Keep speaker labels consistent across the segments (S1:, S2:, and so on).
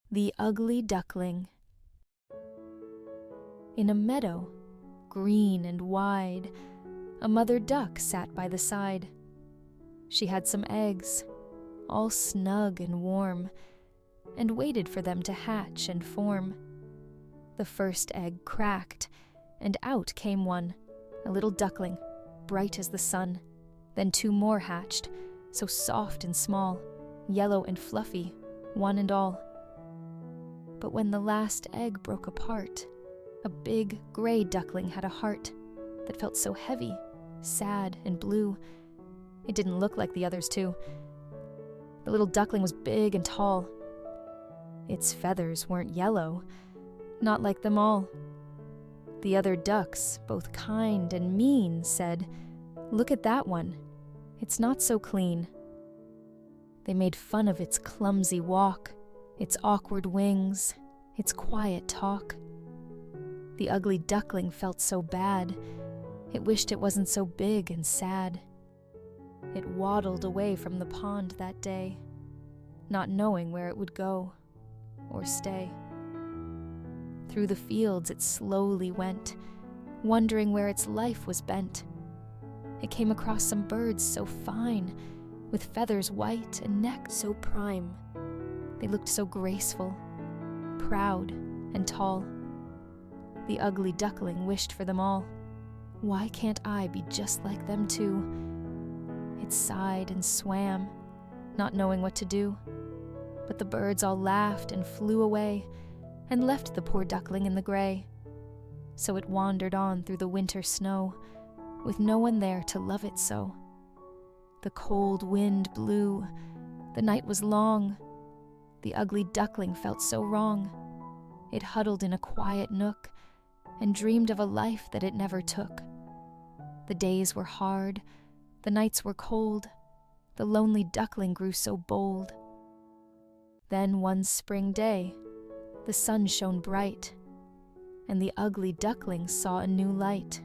S1: The Ugly Duckling. In a meadow, green and wide, a mother duck sat by the side. She had some eggs, all snug and warm, and waited for them to hatch and form. The first egg cracked, and out came one, a little duckling, bright as the sun. Then two more hatched, so soft and small, yellow and fluffy, one and all. But when the last egg broke apart, a big gray duckling had a heart that felt so heavy, sad, and blue. It didn't look like the others two. The little duckling was big and tall. Its feathers weren't yellow, not like them all. The other ducks, both kind and mean, said, "Look at that one. It's not so clean." They made fun of its clumsy walk, its awkward wings, its quiet talk. The ugly duckling felt so bad. It wished it wasn't so big and sad. It waddled away from the pond that day, not knowing where it would go or stay. Through the fields it slowly went, wondering where its life was bent. It came across some birds so fine, with feathers white and neck so prime. They looked so graceful, proud, and tall. The ugly duckling wished for them all. Why can't I be just like them too? It sighed and swam, not knowing what to do. But the birds all laughed and flew away, and left the poor duckling in the gray. So it wandered on through the winter snow, with no one there to love it so. The cold wind blew, the night was long. The ugly duckling felt so wrong. It huddled in a quiet nook, and dreamed of a life that it never took. The days were hard, the nights were cold. The lonely duckling grew so bold. Then one spring day, the sun shone bright, and the ugly duckling saw a new light.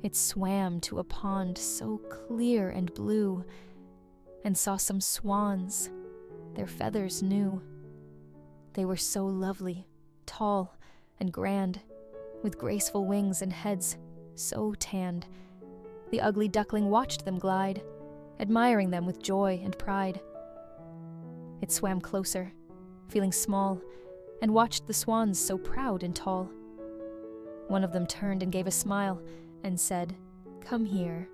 S1: It swam to a pond so clear and blue, and saw some swans, their feathers new. They were so lovely, tall and grand, with graceful wings and heads so tanned. The ugly duckling watched them glide, admiring them with joy and pride. It swam closer, feeling small, and watched the swans so proud and tall. One of them turned and gave a smile, and said, "Come here,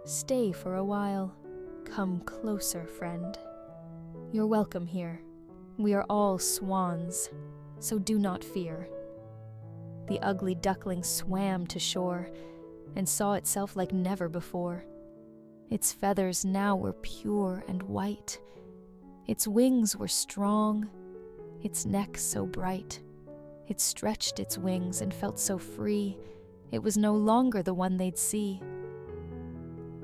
S1: stay for a while. Come closer, friend. You're welcome here. We are all swans, so do not fear." The ugly duckling swam to shore, and saw itself like never before. Its feathers now were pure and white. Its wings were strong, its neck so bright. It stretched its wings and felt so free. It was no longer the one they'd see.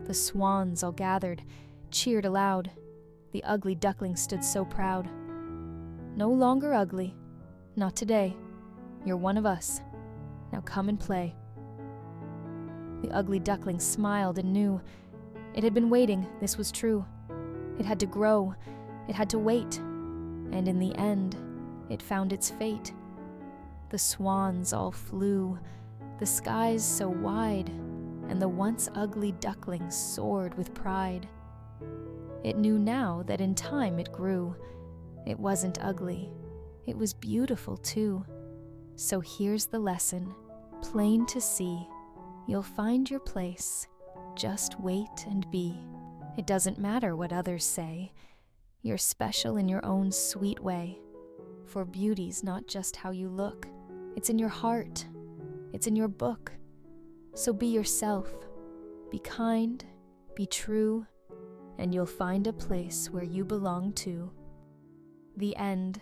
S1: The swans all gathered, cheered aloud. The ugly duckling stood so proud. "No longer ugly, not today. You're one of us. Now come and play." The ugly duckling smiled and knew. It had been waiting, this was true. It had to grow, it had to wait, and in the end, it found its fate. The swans all flew, the skies so wide, and the once ugly duckling soared with pride. It knew now that in time it grew. It wasn't ugly, it was beautiful too. So here's the lesson, plain to see. You'll find your place, just wait and be. It doesn't matter what others say. You're special in your own sweet way. For beauty's not just how you look. It's in your heart. It's in your book. So be yourself. Be kind. Be true. And you'll find a place where you belong too. The end.